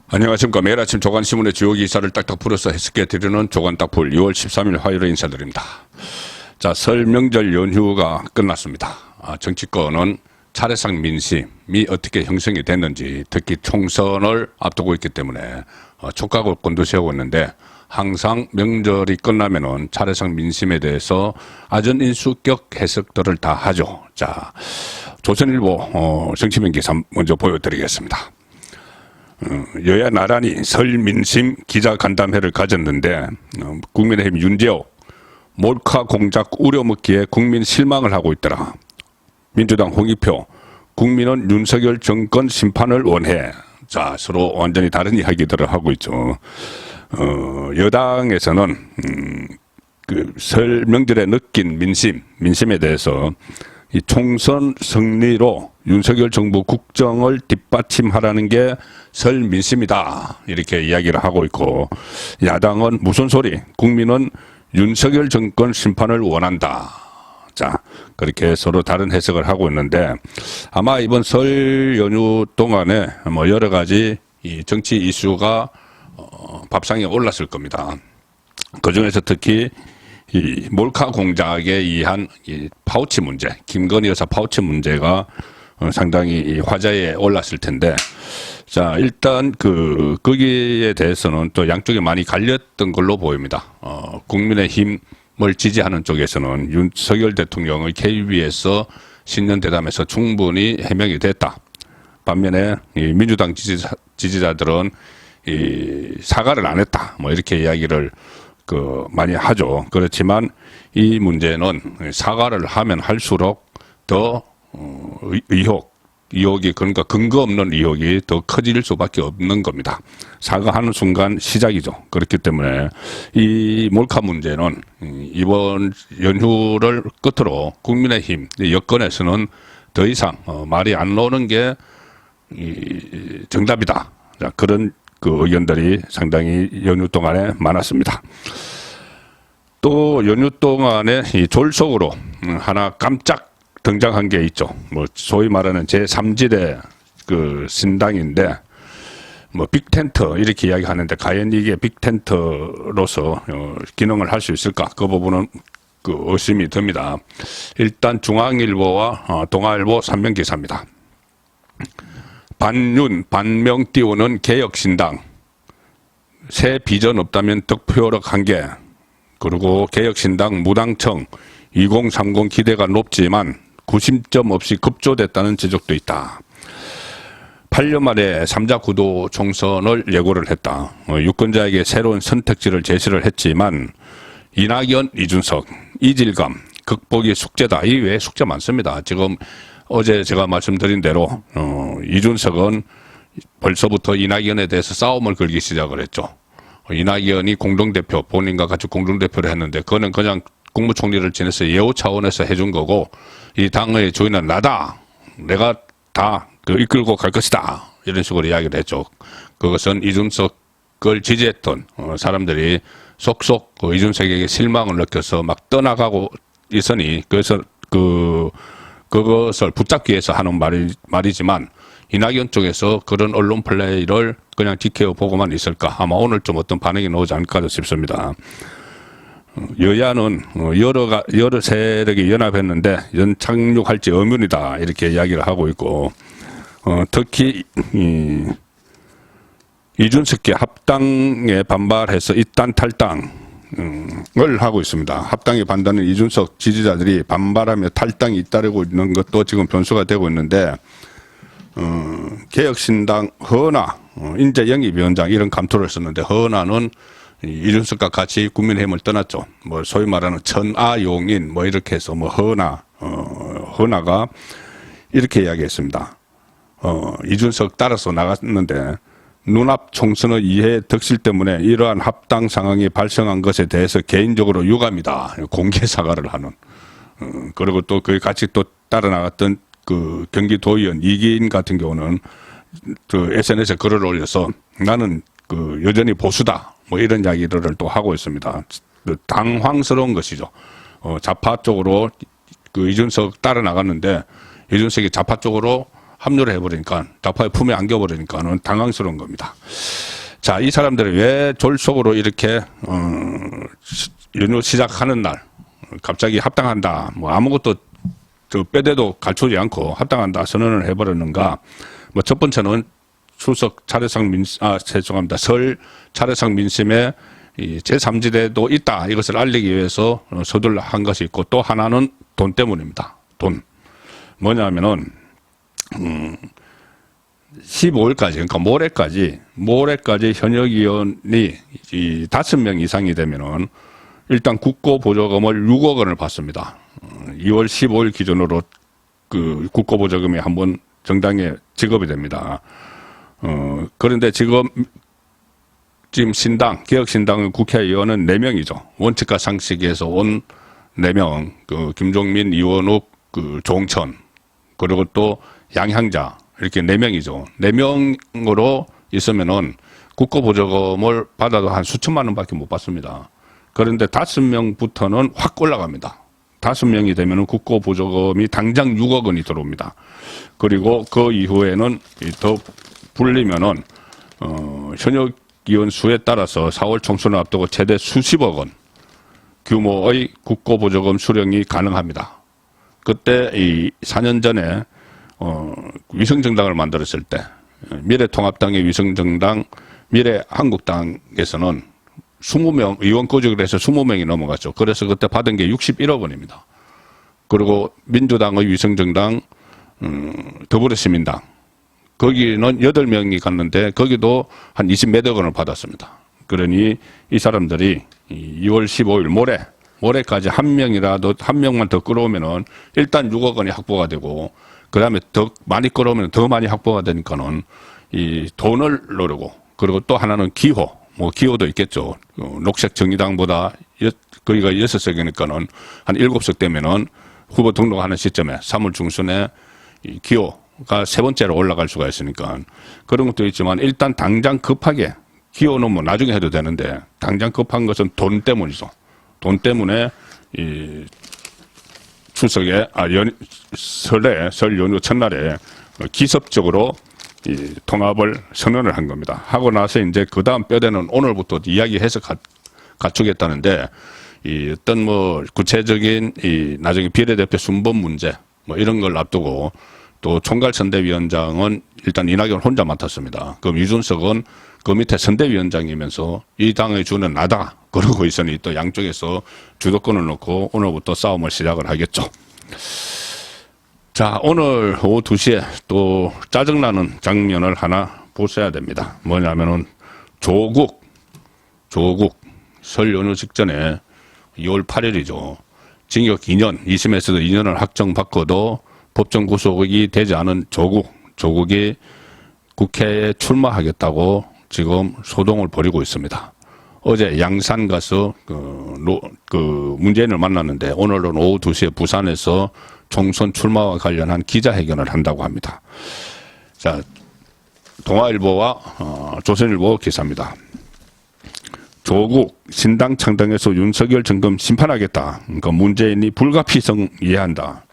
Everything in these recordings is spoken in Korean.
안녕하십니까. 매일 아침 조간신문의 주요 기사를 딱딱 풀어서 해석해 드리는 조간딱풀 2월 13일 화요일에 인사드립니다. 자, 설 명절 연휴가 끝났습니다. 정치권은 차례상 민심이 어떻게 형성이 됐는지, 특히 총선을 앞두고 있기 때문에 촉각을 곤두세우고 있는데, 항상 명절이 끝나면은 차례상 민심에 대해서 아전인수격 해석들을 다 하죠. 자, 조선일보 정치면 기사 먼저 보여드리겠습니다. 여야 나란히 설 민심 기자간담회를 가졌는데, 국민의힘 윤재옥 몰카 공작 우려먹기에 국민 실망을 하고 있더라. 민주당 홍익표 국민은 윤석열 정권 심판을 원해. 자, 서로 완전히 다른 이야기들을 하고 있죠. 여당에서는 그 설 명절에 느낀 민심에 대해서 이 총선 승리로 윤석열 정부 국정을 뒷받침하라는 게 설 민심이다, 이렇게 이야기를 하고 있고, 야당은 무슨 소리? 국민은 윤석열 정권 심판을 원한다. 자, 그렇게 서로 다른 해석을 하고 있는데, 아마 이번 설 연휴 동안에 뭐 여러 가지 이 정치 이슈가 밥상에 올랐을 겁니다. 그 중에서 특히 이 몰카 공작에 의한 이 파우치 문제, 김건희 여사 파우치 문제가 상당히 화제에 올랐을 텐데, 자, 일단 거기에 대해서는 또 양쪽이 많이 갈렸던 걸로 보입니다. 국민의힘을 지지하는 쪽에서는 윤석열 대통령의 KBS 신년 대담에서 충분히 해명이 됐다. 반면에 이 민주당 지지자들은 이 사과를 안 했다, 뭐 이렇게 이야기를 많이 하죠. 그렇지만 이 문제는 사과를 하면 할수록 더 의혹이, 그러니까 근거 없는 의혹이 더 커질 수밖에 없는 겁니다. 사과하는 순간 시작이죠. 그렇기 때문에 이 몰카 문제는 이번 연휴를 끝으로 국민의힘 여권에서는 더 이상 말이 안 나오는 게 정답이다. 자, 그런 의견들이 상당히 연휴 동안에 많았습니다. 또 연휴 동안에 이 졸속으로 하나 깜짝 등장한 게 있죠. 뭐 소위 말하는 제3지대 신당인데, 뭐 빅텐트 이렇게 이야기하는데, 과연 이게 빅텐트로서 기능을 할 수 있을까? 그 부분은 의심이 듭니다. 일단 중앙일보와 동아일보 3면 기사입니다. 반윤 반명 띄우는 개혁신당, 새 비전 없다면 득표력 한계, 그리고 개혁신당 무당청 2030 기대가 높지만 구심점 없이 급조됐다는 지적도 있다. 8년 만에 3자 구도 총선을 예고를 했다. 유권자에게 새로운 선택지를 제시를 했지만 이낙연, 이준석, 이질감 극복이 숙제다. 이 외에 숙제 많습니다. 지금 어제 제가 말씀드린 대로 이준석은 벌써부터 이낙연에 대해서 싸움을 걸기 시작을 했죠. 이낙연이 공동대표, 본인과 같이 공동대표를 했는데, 그거는 그냥 국무총리를 지내서 예우 차원에서 해준 거고, 이 당의 주인은 나다, 내가 다 이끌고 갈 것이다, 이런 식으로 이야기를 했죠. 그것은 이준석을 지지했던 사람들이 속속 이준석에게 실망을 느껴서 막 떠나가고 있으니, 그래서 그것을 붙잡기 위해서 하는 말이지만, 이낙연 쪽에서 그런 언론 플레이를 그냥 지켜보고만 있을까? 아마 오늘 좀 어떤 반응이 나오지 않을까 싶습니다. 여야는 여러 세력이 연합했는데 연착륙할지 의문이다, 이렇게 이야기를 하고 있고, 특히 이준석계 합당에 반발해서 이딴 탈당을 하고 있습니다. 합당에 반대하는 이준석 지지자들이 반발하며 탈당이 잇따르고 있는 것도 지금 변수가 되고 있는데, 개혁신당 허나 인재영입위원장 이런 감투를 썼는데, 허나는 이준석과 같이 국민의힘을 떠났죠. 뭐 소위 말하는 천하용인 뭐 이렇게 해서 뭐 허나가 이렇게 이야기했습니다. 이준석 따라서 나갔는데 눈앞 총선의 이해 득실 때문에 이러한 합당 상황이 발생한 것에 대해서 개인적으로 유감이다, 공개 사과를 하는. 그리고 또 같이 또 따라 나갔던 경기도의원 이기인 같은 경우는 SNS에 글을 올려서 나는 여전히 보수다, 뭐 이런 이야기를 또 하고 있습니다. 당황스러운 것이죠. 좌파 쪽으로 이준석 따라 나갔는데, 이준석이 좌파 쪽으로 합류를 해버리니까 좌파의 품에 안겨버리니까는 당황스러운 겁니다. 자, 이 사람들이 왜 졸속으로 이렇게 연휴 시작하는 날 갑자기 합당한다, 뭐 아무것도 저 빼대도 갖추지 않고 합당한다 선언을 해버렸는가? 뭐 첫 번째는 추석 차례상 죄송합니다. 설 차례상 민심에 이 제3지대도 있다, 이것을 알리기 위해서 서둘러 한 것이 있고, 또 하나는 돈 때문입니다. 돈. 뭐냐면은 15일까지, 그러니까 모레까지 현역 의원이 이 5명 이상이 되면은 일단 국고보조금을 6억 원을 받습니다. 2월 15일 기준으로 그 국고보조금이 한번 정당에 지급이 됩니다. 그런데 지금 개혁신당의 국회의원은 4명이죠. 원칙과 상식에서 온 4명, 그 김종민, 이원욱, 그 조홍천, 그리고 또 양향자, 이렇게 4명이죠. 4명으로 있으면은 국고보조금을 받아도 한 수천만 원밖에 못 받습니다. 그런데 5명부터는 확 올라갑니다. 5명이 되면은 국고보조금이 당장 6억 원이 들어옵니다. 그리고 그 이후에는 더 불리면은 현역 의원 수에 따라서 4월 총선을 앞두고 최대 수십억 원 규모의 국고보조금 수령이 가능합니다. 그때 이 4년 전에 위성정당을 만들었을 때 미래통합당의 위성정당, 미래한국당에서는 20명 의원 꼬집을 해서 20명이 넘어갔죠. 그래서 그때 받은 게 61억 원입니다. 그리고 민주당의 위성정당, 더불어시민당, 거기는 8명이 갔는데 거기도 한 20몇 억 원을 받았습니다. 그러니 이 사람들이 2월 15일 모레까지 한 명만 더 끌어오면은 일단 6억 원이 확보가 되고, 그 다음에 더 많이 끌어오면 더 많이 확보가 되니까는 이 돈을 노리고, 그리고 또 하나는 기호도 있겠죠. 녹색 정의당보다 거기가 6석이니까는 한 7석 되면은 후보 등록하는 시점에 3월 중순에 이 기호가 3번째로 올라갈 수가 있으니까 그런 것도 있지만, 일단 당장 급하게, 기호는 뭐 나중에 해도 되는데 당장 급한 것은 돈 때문이죠. 돈 때문에 이 추석에 설 연휴 첫날에 기습적으로 이 통합을 선언을 한 겁니다. 하고 나서 이제 그 다음 뼈대는 오늘부터 이야기해서 갖추겠다는데, 이 어떤 뭐 구체적인 이 나중에 비례대표 순번 문제 뭐 이런 걸 앞두고, 또 총괄선대위원장은 일단 이낙연 혼자 맡았습니다. 그럼 이준석은 그 밑에 선대위원장이면서 이 당의 주는 나다 그러고 있으니 또 양쪽에서 주도권을 놓고 오늘부터 싸움을 시작을 하겠죠. 자, 오늘 오후 2시에 또 짜증나는 장면을 하나 보셔야 됩니다. 뭐냐면은 조국 설 연휴 직전에 2월 8일이죠. 징역 2년, 2심에서도 2년을 확정받고도 법정 구속이 되지 않은 조국이 국회에 출마하겠다고 지금 소동을 벌이고 있습니다. 어제 양산 가서 문재인을 만났는데 오늘은 오후 2시에 부산에서 총선 출마와 관련한 기자회견을 한다고 합니다. 자, 동아일보와 조선일보 기사입니다. 조국 신당 창당에서 윤석열 점검 심판하겠다. 그러니까 문재인이 불가피성 이해한다.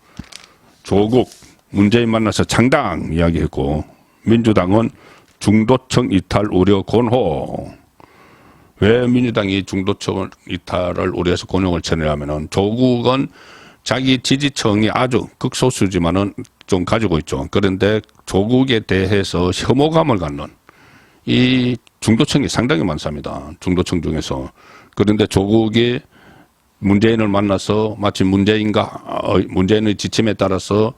조국 문재인 만나서 창당 이야기했고, 민주당은 중도층 이탈 우려 권호. 왜 민주당이 중도층 이탈을 우려해서 권역을 쳐내냐면은 조국은 자기 지지층이 아주 극소수지만은 좀 가지고 있죠. 그런데 조국에 대해서 혐오감을 갖는 이 중도층이 상당히 많습니다. 중도층 중에서. 그런데 조국이 문재인을 만나서 마치 문재인의 지침에 따라서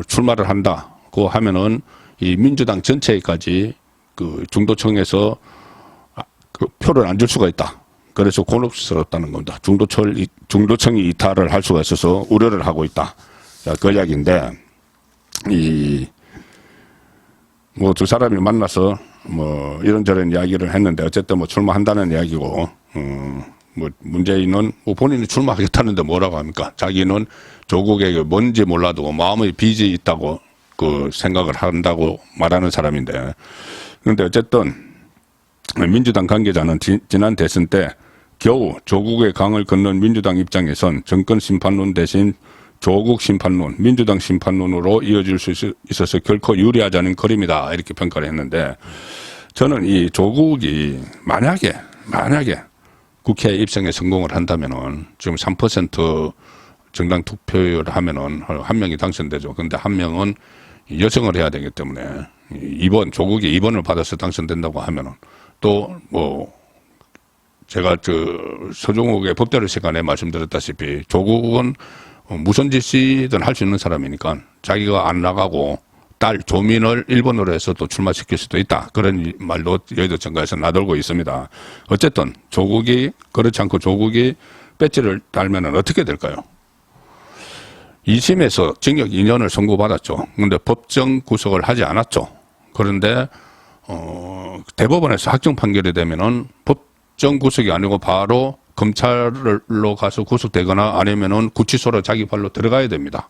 출마를 한다고 하면은 이 민주당 전체까지 그 중도층에서 그 표를 안 줄 수가 있다. 그래서 곤혹스럽다는 겁니다. 중도층이 이탈을 할 수가 있어서 우려를 하고 있다. 자, 그 이야기인데, 뭐 두 사람이 만나서 뭐 이런저런 이야기를 했는데 어쨌든 뭐 출마한다는 이야기고, 뭐 문재인은 뭐 본인이 출마하겠다는데 뭐라고 합니까? 자기는 조국에게 뭔지 몰라도 마음의 빚이 있다고 그 생각을 한다고 말하는 사람인데, 그런데 어쨌든 민주당 관계자는 지난 대선 때 겨우 조국의 강을 건넌 민주당 입장에선 정권 심판론 대신 조국 심판론, 민주당 심판론으로 이어질 수 있어서 결코 유리하지 않은 거림이다 이렇게 평가를 했는데 저는 이 조국이 만약에 국회에 입성에 성공을 한다면은 지금 3% 정당 투표율 하면은 한 명이 당선되죠. 근데 한 명은 여성을 해야 되기 때문에 조국이 2번을 받아서 당선된다고 하면은 또 뭐 제가 서종욱의 법대로 시간에 말씀드렸다시피 조국은 무슨 짓이든 할 수 있는 사람이니까 자기가 안 나가고 딸 조민을 1번으로 해서 또 출마시킬 수도 있다. 그런 말도 여의도 정가에서 나돌고 있습니다. 어쨌든 그렇지 않고 조국이 배지를 달면은 어떻게 될까요? 2심에서 징역 2년을 선고받았죠. 그런데 법정 구속을 하지 않았죠. 그런데 대법원에서 확정 판결이 되면은 법정 구속이 아니고 바로 검찰로 가서 구속되거나 아니면은 구치소로 자기 발로 들어가야 됩니다.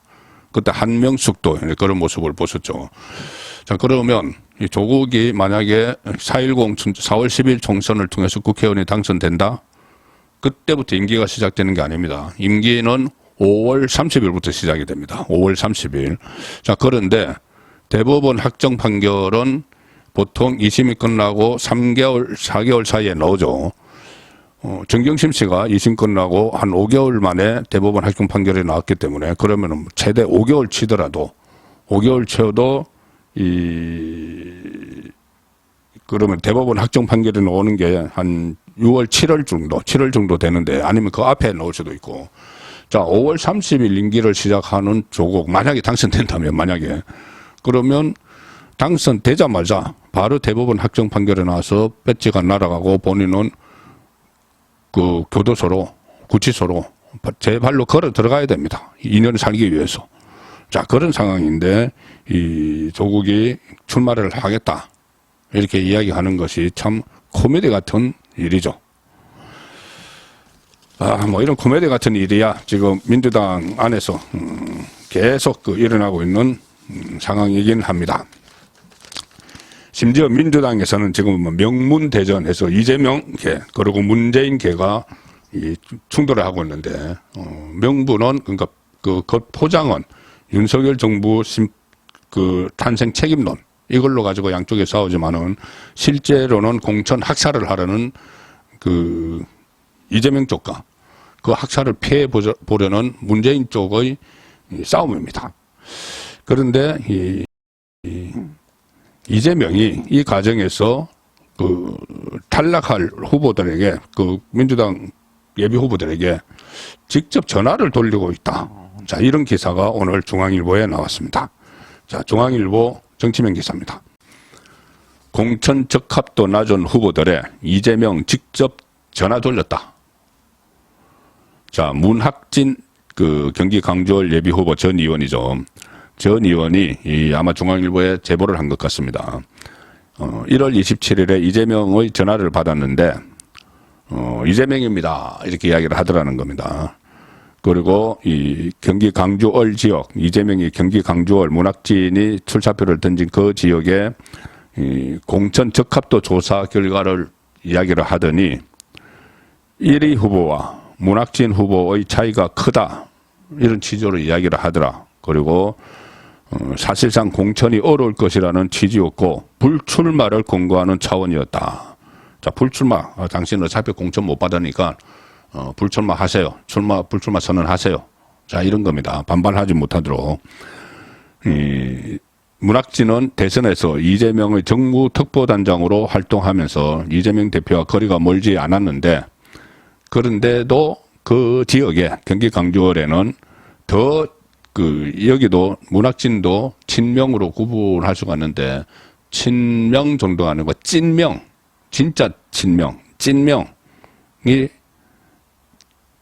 그때 한명숙도 그런 모습을 보셨죠. 자, 그러면 이 조국이 만약에 4.10 4월 10일 총선을 통해서 국회의원이 당선된다? 그때부터 임기가 시작되는 게 아닙니다. 임기는 5월 30일부터 시작이 됩니다. 5월 30일. 자, 그런데 대법원 확정 판결은 보통 2심이 끝나고 3개월, 4개월 사이에 나오죠. 정경심 씨가 2심 끝나고 한 5개월 만에 대법원 확정 판결이 나왔기 때문에 그러면은 최대 5개월 치더라도 5개월 채워도 그러면 대법원 확정 판결이 나오는 게 한 6월 7월 정도 되는데 아니면 그 앞에 나올 수도 있고 자, 5월 30일 임기를 시작하는 조국 만약에 당선된다면 그러면 당선되자마자 바로 대법원 확정 판결이 나와서 배지가 날아가고 본인은 그 교도소로 구치소로 제 발로 걸어 들어가야 됩니다. 2년 살기 위해서. 자, 그런 상황인데 이 조국이 출마를 하겠다 이렇게 이야기하는 것이 참 코미디 같은 일이죠. 뭐 이런 코미디 같은 일이야 지금 민주당 안에서 계속 일어나고 있는 상황이긴 합니다. 심지어 민주당에서는 지금 명문대전에서 이재명 계 그리고 문재인 계가 충돌을 하고 있는데 명분은 그러니까 그 포장은 윤석열 정부 탄생 책임론 이걸로 가지고 양쪽에 싸우지만은 실제로는 공천 학살을 하려는 그 이재명 쪽과 그 학살을 피해 보려는 문재인 쪽의 싸움입니다. 그런데 이재명이 이 과정에서 그 탈락할 후보들에게 그 민주당 예비 후보들에게 직접 전화를 돌리고 있다. 자, 이런 기사가 오늘 중앙일보에 나왔습니다. 자, 중앙일보 정치면 기사입니다. 공천 적합도 낮은 후보들의 이재명 직접 전화 돌렸다. 자, 문학진 그 경기 강주월 예비 후보 전 의원이죠. 전 의원이 아마 중앙일보에 제보를 한 것 같습니다. 1월 27일에 이재명의 전화를 받았는데 이재명입니다. 이렇게 이야기를 하더라는 겁니다. 그리고 이 경기 강주월 지역 이재명이 경기 강주월 문학진이 출사표를 던진 그 지역에 이 공천 적합도 조사 결과를 이야기를 하더니 1위 후보와 문학진 후보의 차이가 크다. 이런 취지로 이야기를 하더라. 그리고 사실상 공천이 어려울 것이라는 취지였고 불출마를 권고하는 차원이었다. 자, 불출마. 당신은 어차피 공천 못 받으니까 불출마 하세요. 불출마 선언하세요. 자, 이런 겁니다. 반발하지 못하도록. 문학진은 대선에서 이재명의 정무특보단장으로 활동하면서 이재명 대표와 거리가 멀지 않았는데 그런데도 그 지역에 경기 강주월에는 더 여기도 문학진도 친명으로 구분할 수가 있는데 친명 정도가 아니고 찐명, 진짜 친명, 찐명이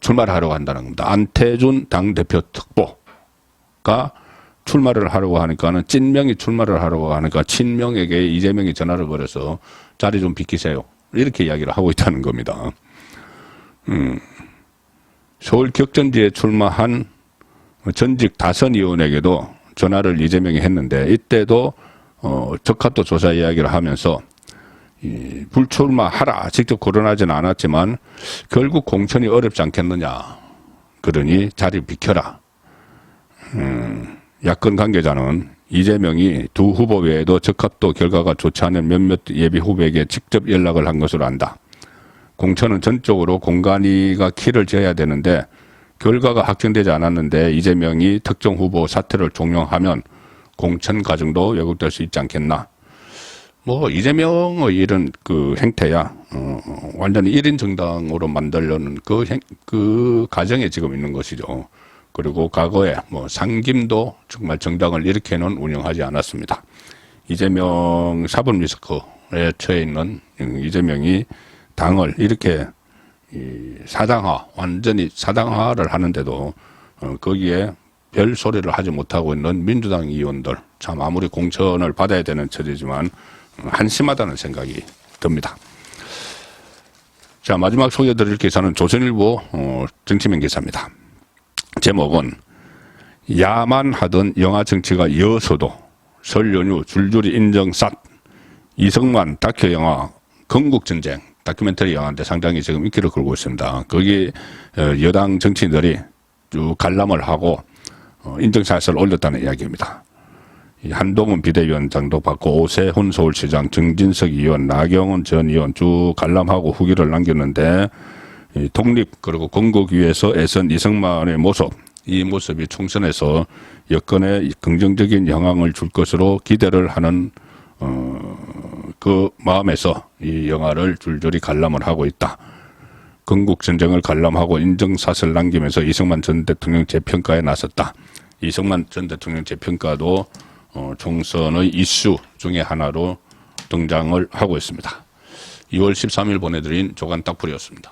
출마를 하려고 한다는 겁니다. 안태준 당대표 특보가 출마를 하려고 하니까는 찐명이 출마를 하려고 하니까 친명에게 이재명이 전화를 걸어서 자리 좀 비키세요. 이렇게 이야기를 하고 있다는 겁니다. 서울 격전지에 출마한 전직 다선 의원에게도 전화를 이재명이 했는데 이때도 적합도 조사 이야기를 하면서 불출마하라 직접 거론하지는 않았지만 결국 공천이 어렵지 않겠느냐 그러니 자리 비켜라 야권 관계자는 이재명이 두 후보 외에도 적합도 결과가 좋지 않은 몇몇 예비 후보에게 직접 연락을 한 것으로 안다. 공천은 전적으로 공관위가 키를 져야 되는데 결과가 확정되지 않았는데 이재명이 특정 후보 사퇴를 종용하면 공천 과정도 왜곡될 수 있지 않겠나. 뭐 이재명의 이런 그 행태야 완전히 1인 정당으로 만들려는 그 과정에 지금 있는 것이죠. 그리고 과거에 뭐 상김도 정말 정당을 이렇게는 운영하지 않았습니다. 이재명 사법 리스크에 처해 있는 이재명이 당을 이렇게 사당화, 완전히 사당화를 하는데도 거기에 별 소리를 하지 못하고 있는 민주당 의원들, 참 아무리 공천을 받아야 되는 처지지만 한심하다는 생각이 듭니다. 자, 마지막 소개해드릴 기사는 조선일보 정치면 기사입니다. 제목은 야만 하던 영화 정치가 여서도 설 연휴 줄줄이 인정삿. 이승만 다큐 영화 건국전쟁 다큐멘터리 영화인데 상당히 지금 인기를 끌고 있습니다. 거기 여당 정치인들이 쭉 관람을 하고 인증샷을 올렸다는 이야기입니다. 한동훈 비대위원장도 받고 오세훈 서울시장, 정진석 의원, 나경원 전 의원 쭉 관람하고 후기를 남겼는데 독립 그리고 건국 위해서 애쓴 이승만의 모습, 이 모습이 총선에서 여권에 긍정적인 영향을 줄 것으로 기대를 하는 그 마음에서 이 영화를 줄줄이 관람을 하고 있다. 건국전쟁을 관람하고 인정샷을 남기면서 이승만 전 대통령 재평가에 나섰다. 이승만 전 대통령 재평가도 총선의 이슈 중에 하나로 등장을 하고 있습니다. 2월 13일 보내드린 조간 딱풀이었습니다.